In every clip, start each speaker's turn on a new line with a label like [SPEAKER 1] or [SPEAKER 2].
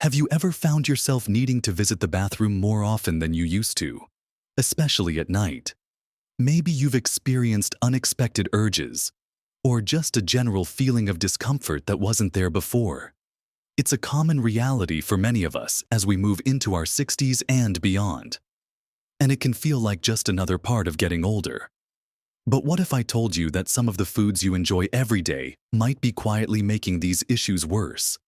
[SPEAKER 1] Have you ever found yourself needing to visit the bathroom more often than you used to, especially at night? Maybe you've experienced unexpected urges, or just a general feeling of discomfort that wasn't there before. It's a common reality for many of us as we move into our 60s and beyond. And it can feel like just another part of getting older. But what if I told you that some of the foods you enjoy every day might be quietly making these issues worse?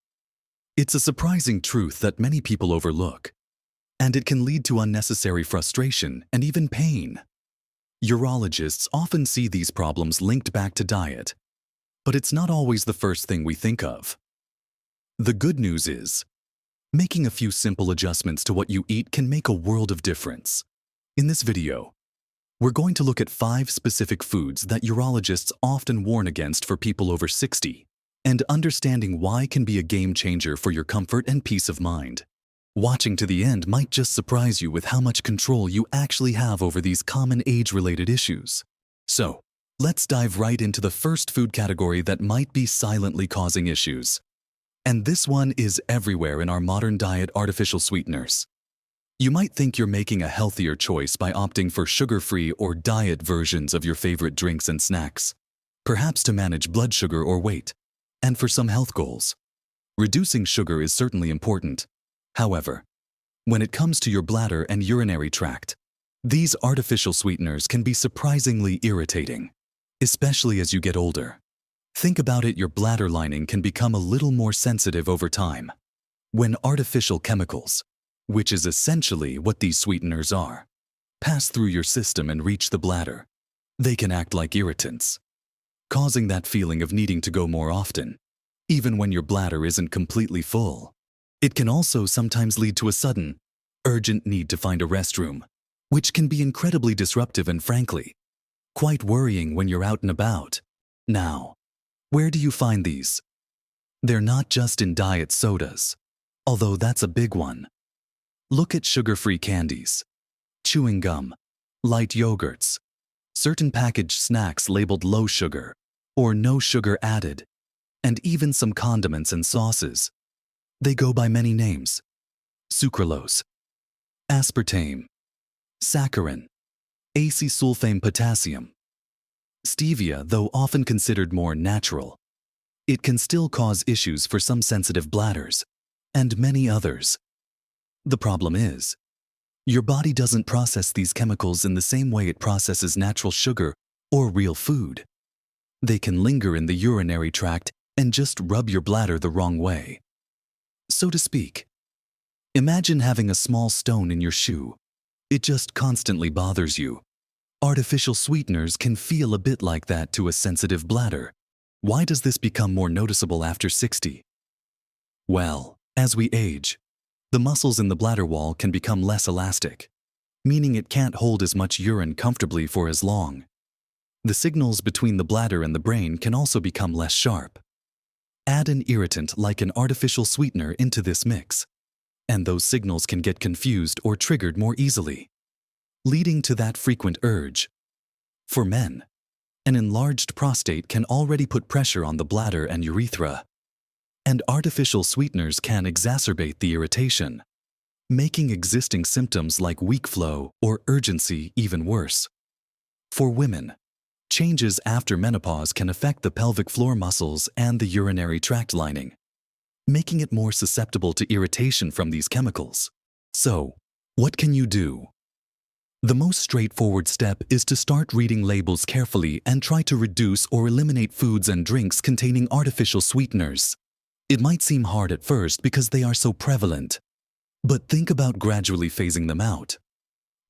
[SPEAKER 1] It's a surprising truth that many people overlook, and it can lead to unnecessary frustration and even pain. Urologists often see these problems linked back to diet, but it's not always the first thing we think of. The good news is, making a few simple adjustments to what you eat can make a world of difference. In this video, we're going to look at 5 specific foods that urologists often warn against for people over 60, and understanding why can be a game changer for your comfort and peace of mind. Watching to the end might just surprise you with how much control you actually have over these common age-related issues. So, let's dive right into the first food category that might be silently causing issues. And this one is everywhere in our modern diet: artificial sweeteners. You might think you're making a healthier choice by opting for sugar-free or diet versions of your favorite drinks and snacks, perhaps to manage blood sugar or weight, and for some health goals. Reducing sugar is certainly important. However, when it comes to your bladder and urinary tract, these artificial sweeteners can be surprisingly irritating, especially as you get older. Think about it: your bladder lining can become a little more sensitive over time. When artificial chemicals, which is essentially what these sweeteners are, pass through your system and reach the bladder, they can act like irritants, causing that feeling of needing to go more often, even when your bladder isn't completely full. It can also sometimes lead to a sudden, urgent need to find a restroom, which can be incredibly disruptive and, frankly, quite worrying when you're out and about. Now, where do you find these? They're not just in diet sodas, although that's a big one. Look at sugar-free candies, chewing gum, light yogurts, certain packaged snacks labeled low sugar or no sugar added, and even some condiments and sauces. They go by many names: sucralose, aspartame, saccharin, acesulfame potassium. Stevia, though often considered more natural, it can still cause issues for some sensitive bladders, and many others. The problem is, your body doesn't process these chemicals in the same way it processes natural sugar or real food. They can linger in the urinary tract and just rub your bladder the wrong way, so to speak. Imagine having a small stone in your shoe. It just constantly bothers you. Artificial sweeteners can feel a bit like that to a sensitive bladder. Why does this become more noticeable after 60? Well, as we age, the muscles in the bladder wall can become less elastic, meaning it can't hold as much urine comfortably for as long. The signals between the bladder and the brain can also become less sharp. Add an irritant like an artificial sweetener into this mix, and those signals can get confused or triggered more easily, leading to that frequent urge. For men, an enlarged prostate can already put pressure on the bladder and urethra, and artificial sweeteners can exacerbate the irritation, making existing symptoms like weak flow or urgency even worse. For women, changes after menopause can affect the pelvic floor muscles and the urinary tract lining, making it more susceptible to irritation from these chemicals. So, what can you do? The most straightforward step is to start reading labels carefully and try to reduce or eliminate foods and drinks containing artificial sweeteners. It might seem hard at first because they are so prevalent, but think about gradually phasing them out.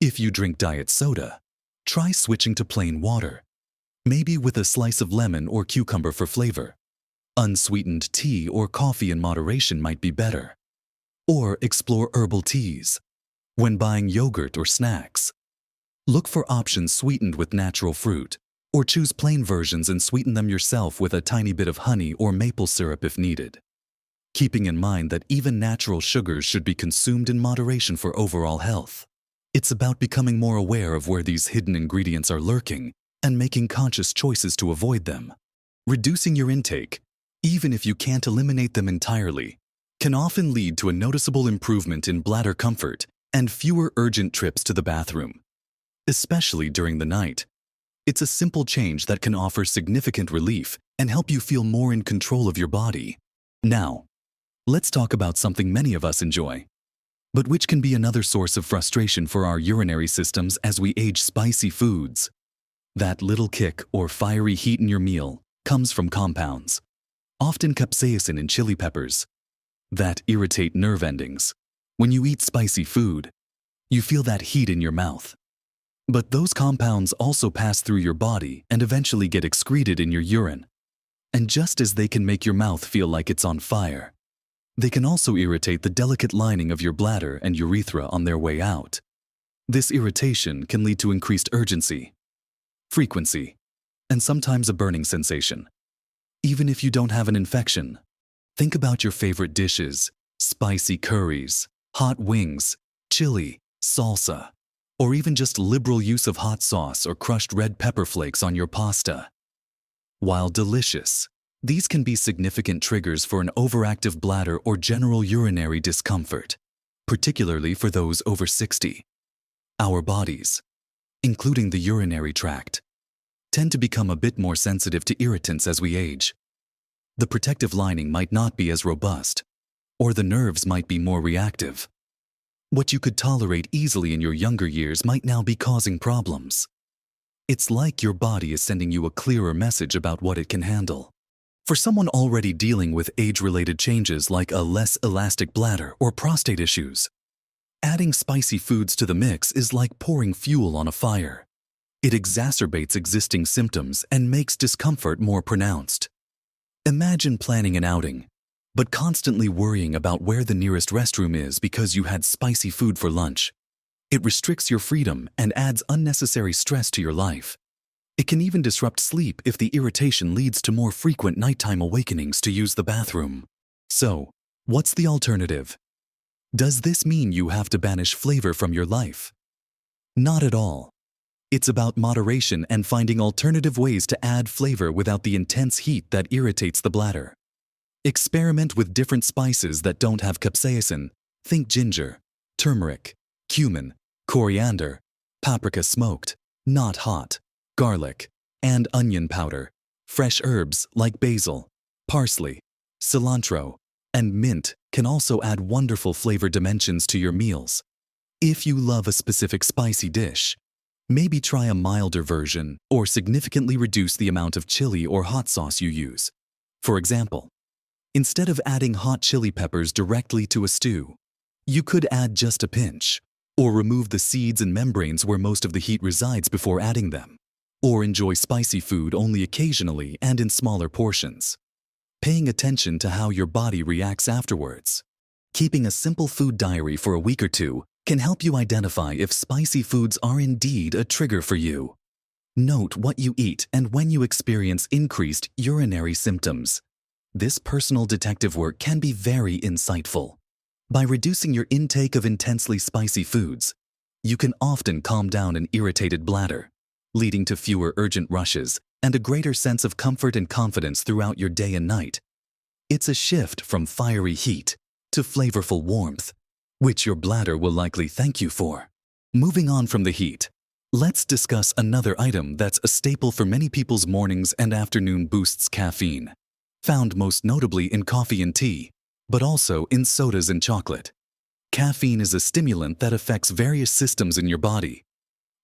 [SPEAKER 1] If you drink diet soda, try switching to plain water, maybe with a slice of lemon or cucumber for flavor. Unsweetened tea or coffee in moderation might be better. Or explore herbal teas. When buying yogurt or snacks, look for options sweetened with natural fruit, or choose plain versions and sweeten them yourself with a tiny bit of honey or maple syrup if needed. Keeping in mind that even natural sugars should be consumed in moderation for overall health. It's about becoming more aware of where these hidden ingredients are lurking and making conscious choices to avoid them. Reducing your intake, even if you can't eliminate them entirely, can often lead to a noticeable improvement in bladder comfort and fewer urgent trips to the bathroom, especially during the night. It's a simple change that can offer significant relief and help you feel more in control of your body. Now, let's talk about something many of us enjoy, but which can be another source of frustration for our urinary systems as we age: spicy foods. That little kick or fiery heat in your meal comes from compounds, often capsaicin in chili peppers, that irritate nerve endings. When you eat spicy food, you feel that heat in your mouth. But those compounds also pass through your body and eventually get excreted in your urine. And just as they can make your mouth feel like it's on fire, they can also irritate the delicate lining of your bladder and urethra on their way out. This irritation can lead to increased urgency, frequency, and sometimes a burning sensation. Even if you don't have an infection, think about your favorite dishes: spicy curries, hot wings, chili, salsa, or even just liberal use of hot sauce or crushed red pepper flakes on your pasta. While delicious, these can be significant triggers for an overactive bladder or general urinary discomfort, particularly for those over 60. Our bodies, including the urinary tract, tend to become a bit more sensitive to irritants as we age. The protective lining might not be as robust, or the nerves might be more reactive. What you could tolerate easily in your younger years might now be causing problems. It's like your body is sending you a clearer message about what it can handle. For someone already dealing with age-related changes like a less elastic bladder or prostate issues, adding spicy foods to the mix is like pouring fuel on a fire. It exacerbates existing symptoms and makes discomfort more pronounced. Imagine planning an outing, but constantly worrying about where the nearest restroom is because you had spicy food for lunch. It restricts your freedom and adds unnecessary stress to your life. It can even disrupt sleep if the irritation leads to more frequent nighttime awakenings to use the bathroom. So, what's the alternative? Does this mean you have to banish flavor from your life? Not at all. It's about moderation and finding alternative ways to add flavor without the intense heat that irritates the bladder. Experiment with different spices that don't have capsaicin. Think ginger, turmeric, cumin, coriander, paprika smoked, not hot, garlic, and onion powder. Fresh herbs like basil, parsley, cilantro, and mint can also add wonderful flavor dimensions to your meals. If you love a specific spicy dish, maybe try a milder version or significantly reduce the amount of chili or hot sauce you use. For example, instead of adding hot chili peppers directly to a stew, you could add just a pinch, or remove the seeds and membranes where most of the heat resides before adding them, or enjoy spicy food only occasionally and in smaller portions. Paying attention to how your body reacts afterwards. Keeping a simple food diary for a week or two can help you identify if spicy foods are indeed a trigger for you. Note what you eat and when you experience increased urinary symptoms. This personal detective work can be very insightful. By reducing your intake of intensely spicy foods, you can often calm down an irritated bladder, leading to fewer urgent rushes and a greater sense of comfort and confidence throughout your day and night. It's a shift from fiery heat to flavorful warmth, which your bladder will likely thank you for. Moving on from the heat, let's discuss another item that's a staple for many people's mornings and afternoon boosts: caffeine. Found most notably in coffee and tea, but also in sodas and chocolate. Caffeine is a stimulant that affects various systems in your body,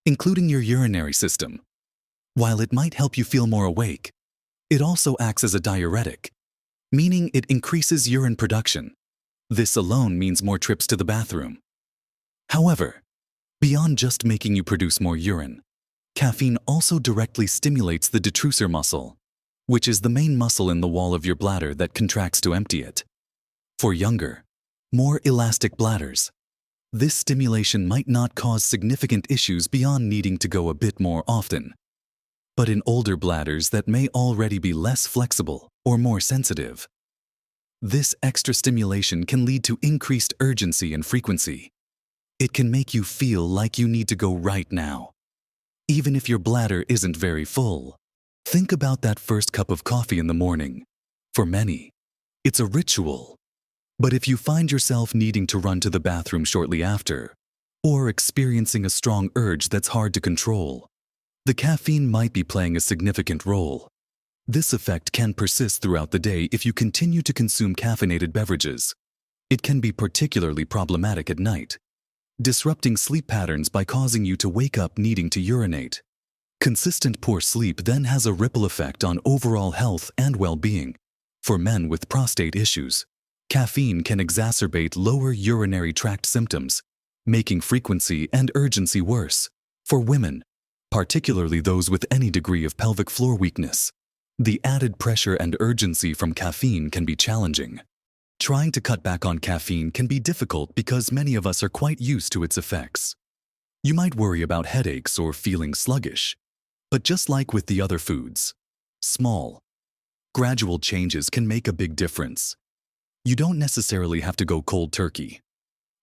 [SPEAKER 1] including your urinary system. While it might help you feel more awake, it also acts as a diuretic, meaning it increases urine production. This alone means more trips to the bathroom. However, beyond just making you produce more urine, caffeine also directly stimulates the detrusor muscle, which is the main muscle in the wall of your bladder that contracts to empty it. For younger, more elastic bladders, this stimulation might not cause significant issues beyond needing to go a bit more often. But in older bladders that may already be less flexible or more sensitive, this extra stimulation can lead to increased urgency and frequency. It can make you feel like you need to go right now, even if your bladder isn't very full. Think about that first cup of coffee in the morning. For many, it's a ritual. But if you find yourself needing to run to the bathroom shortly after, or experiencing a strong urge that's hard to control, the caffeine might be playing a significant role. This effect can persist throughout the day if you continue to consume caffeinated beverages. It can be particularly problematic at night, disrupting sleep patterns by causing you to wake up needing to urinate. Consistent poor sleep then has a ripple effect on overall health and well-being. For men with prostate issues, caffeine can exacerbate lower urinary tract symptoms, making frequency and urgency worse. For women, particularly those with any degree of pelvic floor weakness, the added pressure and urgency from caffeine can be challenging. Trying to cut back on caffeine can be difficult because many of us are quite used to its effects. You might worry about headaches or feeling sluggish, but just like with the other foods, small, gradual changes can make a big difference. You don't necessarily have to go cold turkey.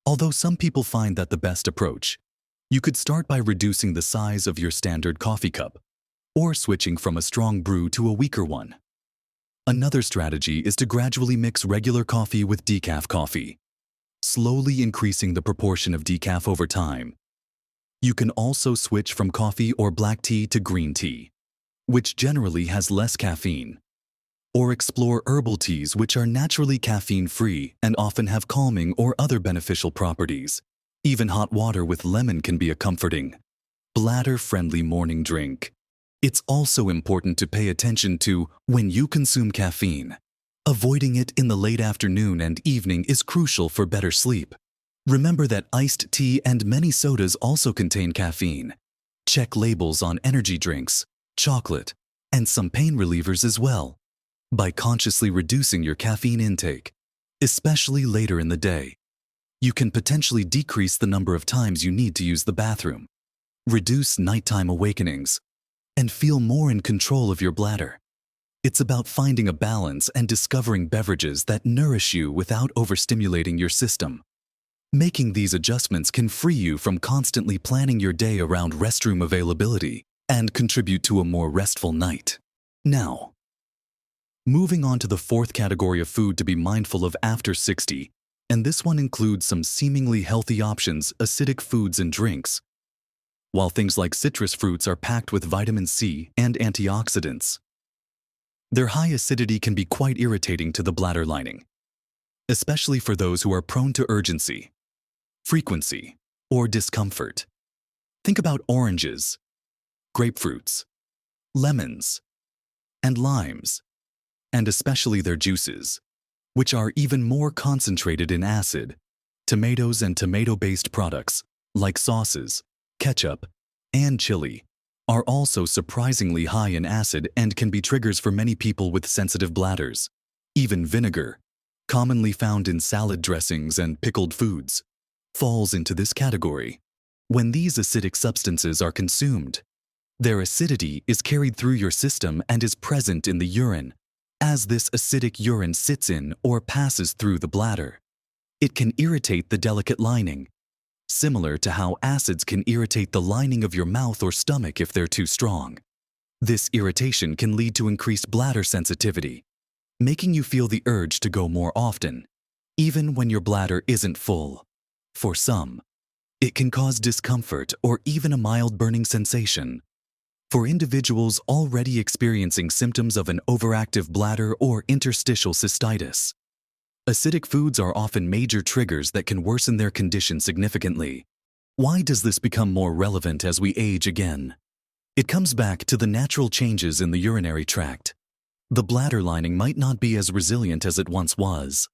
[SPEAKER 1] Although some people find that the best approach, you could start by reducing the size of your standard coffee cup, or switching from a strong brew to a weaker one. Another strategy is to gradually mix regular coffee with decaf coffee, slowly increasing the proportion of decaf over time. You can also switch from coffee or black tea to green tea, which generally has less caffeine, or explore herbal teas which are naturally caffeine-free and often have calming or other beneficial properties. Even hot water with lemon can be a comforting, bladder-friendly morning drink. It's also important to pay attention to when you consume caffeine. Avoiding it in the late afternoon and evening is crucial for better sleep. Remember that iced tea and many sodas also contain caffeine. Check labels on energy drinks, chocolate, and some pain relievers as well. By consciously reducing your caffeine intake, especially later in the day, you can potentially decrease the number of times you need to use the bathroom, reduce nighttime awakenings, and feel more in control of your bladder. It's about finding a balance and discovering beverages that nourish you without overstimulating your system. Making these adjustments can free you from constantly planning your day around restroom availability and contribute to a more restful night. Now, moving on to the fourth category of food to be mindful of after 60, and this one includes some seemingly healthy options, acidic foods and drinks. While things like citrus fruits are packed with vitamin C and antioxidants, their high acidity can be quite irritating to the bladder lining, especially for those who are prone to urgency, frequency, or discomfort. Think about oranges, grapefruits, lemons, and limes, and especially their juices, which are even more concentrated in acid. Tomatoes and tomato-based products, like sauces, ketchup, and chili, are also surprisingly high in acid and can be triggers for many people with sensitive bladders. Even vinegar, commonly found in salad dressings and pickled foods, falls into this category. When these acidic substances are consumed, their acidity is carried through your system and is present in the urine. As this acidic urine sits in or passes through the bladder, it can irritate the delicate lining, similar to how acids can irritate the lining of your mouth or stomach if they're too strong. This irritation can lead to increased bladder sensitivity, making you feel the urge to go more often, even when your bladder isn't full. For some, it can cause discomfort or even a mild burning sensation. For individuals already experiencing symptoms of an overactive bladder or interstitial cystitis, acidic foods are often major triggers that can worsen their condition significantly. Why does this become more relevant as we age again? It comes back to the natural changes in the urinary tract. The bladder lining might not be as resilient as it once was,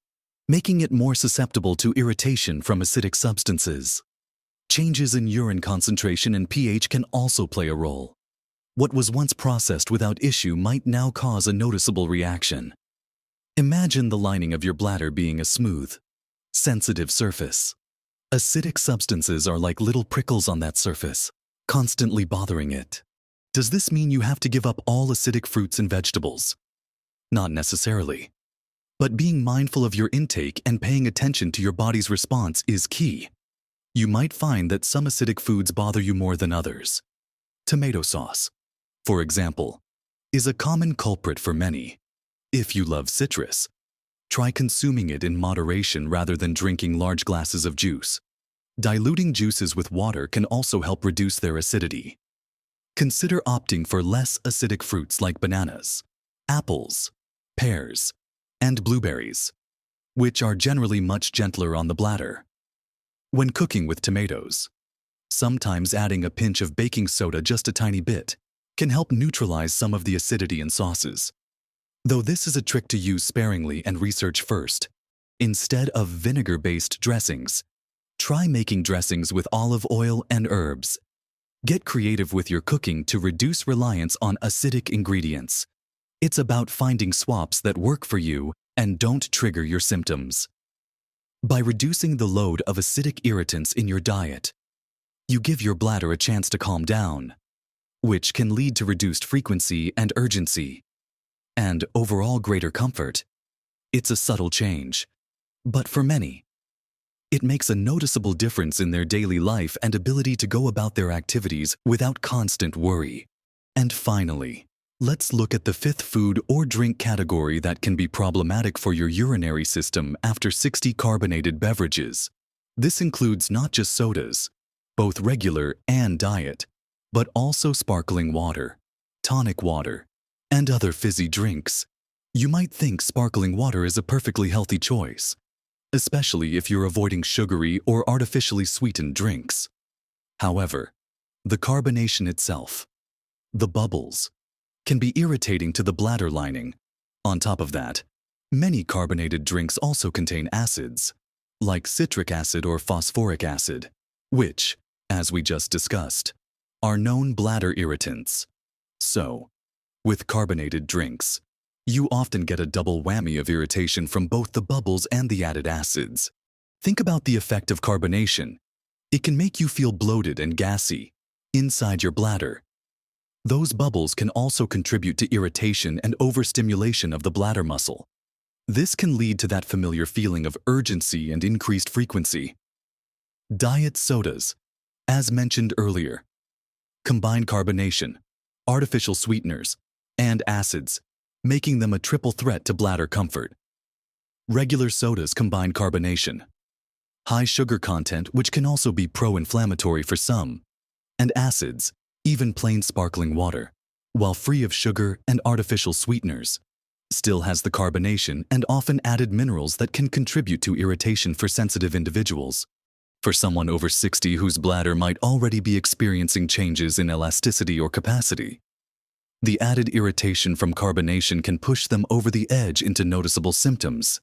[SPEAKER 1] making it more susceptible to irritation from acidic substances. Changes in urine concentration and pH can also play a role. What was once processed without issue might now cause a noticeable reaction. Imagine the lining of your bladder being a smooth, sensitive surface. Acidic substances are like little prickles on that surface, constantly bothering it. Does this mean you have to give up all acidic fruits and vegetables? Not necessarily. But being mindful of your intake and paying attention to your body's response is key. You might find that some acidic foods bother you more than others. Tomato sauce, for example, is a common culprit for many. If you love citrus, Try consuming it in moderation rather than drinking large glasses of juice. Diluting juices with water can also help reduce their acidity. Consider opting for less acidic fruits like bananas, apples, pears, and blueberries, which are generally much gentler on the bladder. When cooking with tomatoes, sometimes adding a pinch of baking soda, just a tiny bit, can help neutralize some of the acidity in sauces. Though this is a trick to use sparingly and research first. Instead of vinegar-based dressings, try making dressings with olive oil and herbs. Get creative with your cooking to reduce reliance on acidic ingredients. It's about finding swaps that work for you and don't trigger your symptoms. By reducing the load of acidic irritants in your diet, you give your bladder a chance to calm down, which can lead to reduced frequency and urgency, and overall greater comfort. It's a subtle change, but for many, it makes a noticeable difference in their daily life and ability to go about their activities without constant worry. And finally, let's look at the fifth food or drink category that can be problematic for your urinary system after 60 carbonated beverages. This includes not just sodas, both regular and diet, but also sparkling water, tonic water, and other fizzy drinks. You might think sparkling water is a perfectly healthy choice, especially if you're avoiding sugary or artificially sweetened drinks. However, the carbonation itself, the bubbles, can be irritating to the bladder lining. On top of that, many carbonated drinks also contain acids, like citric acid or phosphoric acid, which, as we just discussed, are known bladder irritants. So, with carbonated drinks, you often get a double whammy of irritation from both the bubbles and the added acids. Think about the effect of carbonation. It can make you feel bloated and gassy inside your bladder. Those bubbles can also contribute to irritation and overstimulation of the bladder muscle. This can lead to that familiar feeling of urgency and increased frequency. Diet sodas, as mentioned earlier, combine carbonation, artificial sweeteners, and acids, making them a triple threat to bladder comfort. Regular sodas combine carbonation, high sugar content, which can also be pro-inflammatory for some, and acids, even plain sparkling water, while free of sugar and artificial sweeteners, still has the carbonation and often added minerals that can contribute to irritation for sensitive individuals. For someone over 60 whose bladder might already be experiencing changes in elasticity or capacity, the added irritation from carbonation can push them over the edge into noticeable symptoms.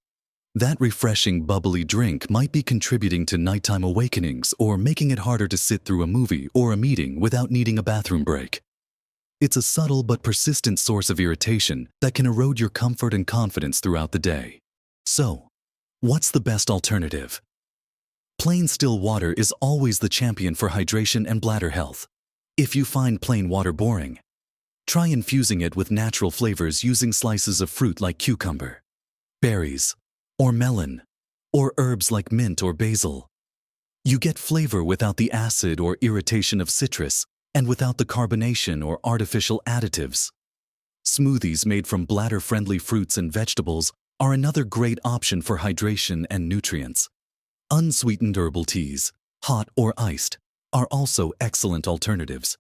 [SPEAKER 1] That refreshing, bubbly drink might be contributing to nighttime awakenings or making it harder to sit through a movie or a meeting without needing a bathroom break. It's a subtle but persistent source of irritation that can erode your comfort and confidence throughout the day. So, what's the best alternative? Plain still water is always the champion for hydration and bladder health. If you find plain water boring, try infusing it with natural flavors using slices of fruit like cucumber, berries, or melon, or herbs like mint or basil. You get flavor without the acid or irritation of citrus and without the carbonation or artificial additives. Smoothies made from bladder-friendly fruits and vegetables are another great option for hydration and nutrients. Unsweetened herbal teas, hot or iced, are also excellent alternatives.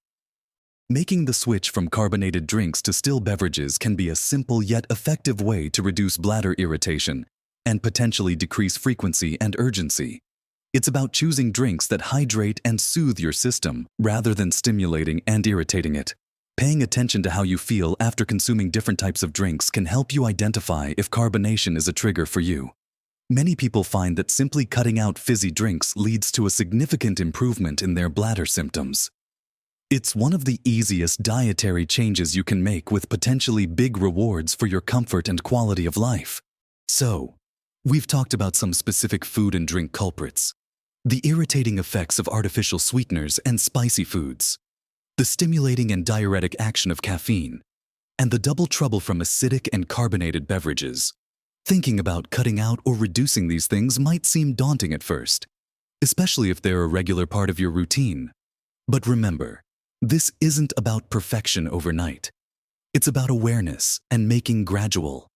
[SPEAKER 1] Making the switch from carbonated drinks to still beverages can be a simple yet effective way to reduce bladder irritation and potentially decrease frequency and urgency. It's about choosing drinks that hydrate and soothe your system rather than stimulating and irritating it. Paying attention to how you feel after consuming different types of drinks can help you identify if carbonation is a trigger for you. Many people find that simply cutting out fizzy drinks leads to a significant improvement in their bladder symptoms. It's one of the easiest dietary changes you can make with potentially big rewards for your comfort and quality of life. So, we've talked about some specific food and drink culprits, the irritating effects of artificial sweeteners and spicy foods, the stimulating and diuretic action of caffeine, and the double trouble from acidic and carbonated beverages. Thinking about cutting out or reducing these things might seem daunting at first, especially if they're a regular part of your routine. But remember, this isn't about perfection overnight. It's about awareness and making gradual,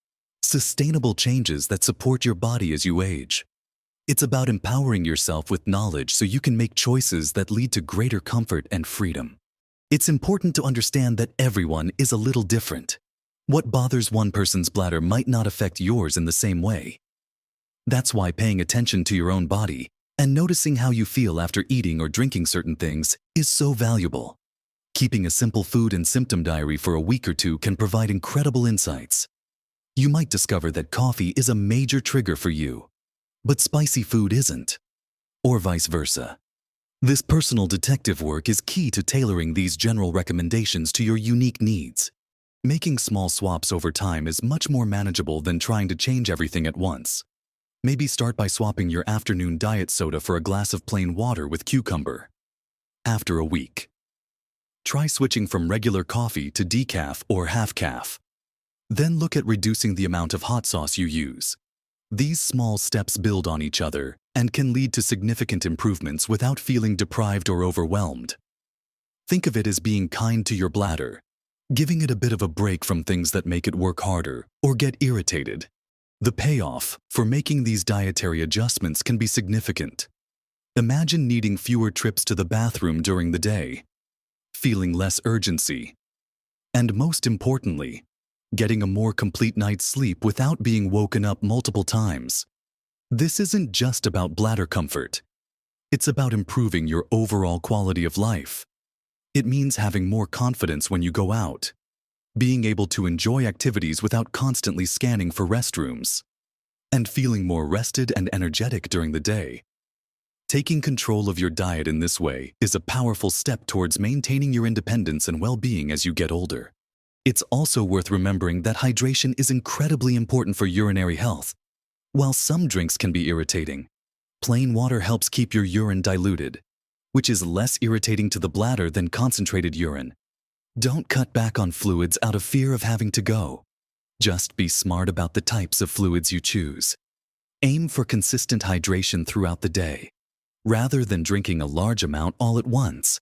[SPEAKER 1] sustainable changes that support your body as you age. It's about empowering yourself with knowledge so you can make choices that lead to greater comfort and freedom. It's important to understand that everyone is a little different. What bothers one person's bladder might not affect yours in the same way. That's why paying attention to your own body and noticing how you feel after eating or drinking certain things is so valuable. Keeping a simple food and symptom diary for a week or two can provide incredible insights. You might discover that coffee is a major trigger for you, but spicy food isn't, or vice versa. This personal detective work is key to tailoring these general recommendations to your unique needs. Making small swaps over time is much more manageable than trying to change everything at once. Maybe start by swapping your afternoon diet soda for a glass of plain water with cucumber. After a week, try switching from regular coffee to decaf or half-calf. Then look at reducing the amount of hot sauce you use. These small steps build on each other and can lead to significant improvements without feeling deprived or overwhelmed. Think of it as being kind to your bladder, giving it a bit of a break from things that make it work harder or get irritated. The payoff for making these dietary adjustments can be significant. Imagine needing fewer trips to the bathroom during the day, feeling less urgency, and most importantly, getting a more complete night's sleep without being woken up multiple times. This isn't just about bladder comfort. It's about improving your overall quality of life. It means having more confidence when you go out, being able to enjoy activities without constantly scanning for restrooms, and feeling more rested and energetic during the day. Taking control of your diet in this way is a powerful step towards maintaining your independence and well-being as you get older. It's also worth remembering that hydration is incredibly important for urinary health. While some drinks can be irritating, plain water helps keep your urine diluted, which is less irritating to the bladder than concentrated urine. Don't cut back on fluids out of fear of having to go. Just be smart about the types of fluids you choose. Aim for consistent hydration throughout the day, rather than drinking a large amount all at once.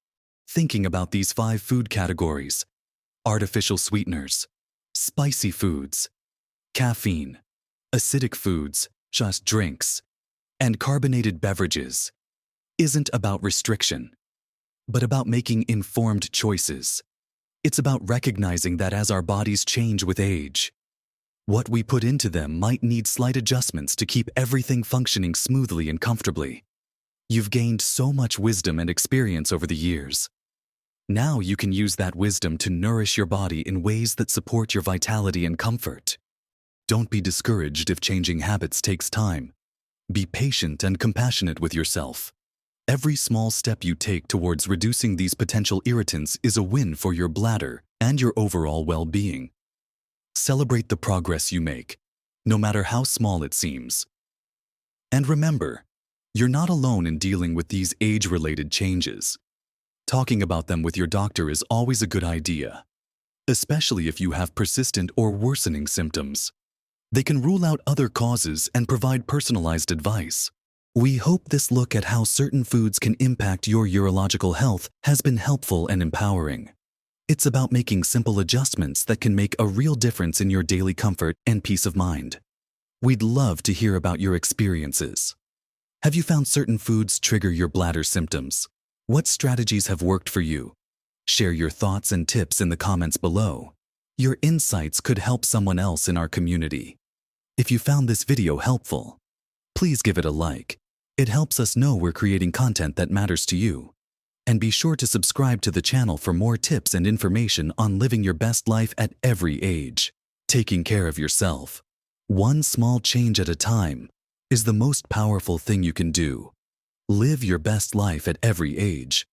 [SPEAKER 1] Thinking about these 5 food categories: artificial sweeteners, spicy foods, caffeine, acidic foods, just drinks, and carbonated beverages, isn't about restriction, but about making informed choices. It's about recognizing that as our bodies change with age, what we put into them might need slight adjustments to keep everything functioning smoothly and comfortably. You've gained so much wisdom and experience over the years. Now you can use that wisdom to nourish your body in ways that support your vitality and comfort. Don't be discouraged if changing habits takes time. Be patient and compassionate with yourself. Every small step you take towards reducing these potential irritants is a win for your bladder and your overall well-being. Celebrate the progress you make, no matter how small it seems. And remember, you're not alone in dealing with these age-related changes. Talking about them with your doctor is always a good idea, especially if you have persistent or worsening symptoms. They can rule out other causes and provide personalized advice. We hope this look at how certain foods can impact your urological health has been helpful and empowering. It's about making simple adjustments that can make a real difference in your daily comfort and peace of mind. We'd love to hear about your experiences. Have you found certain foods trigger your bladder symptoms? What strategies have worked for you? Share your thoughts and tips in the comments below. Your insights could help someone else in our community. If you found this video helpful, please give it a like. It helps us know we're creating content that matters to you. And be sure to subscribe to the channel for more tips and information on living your best life at every age. Taking care of yourself, one small change at a time, is the most powerful thing you can do. Live your best life at every age.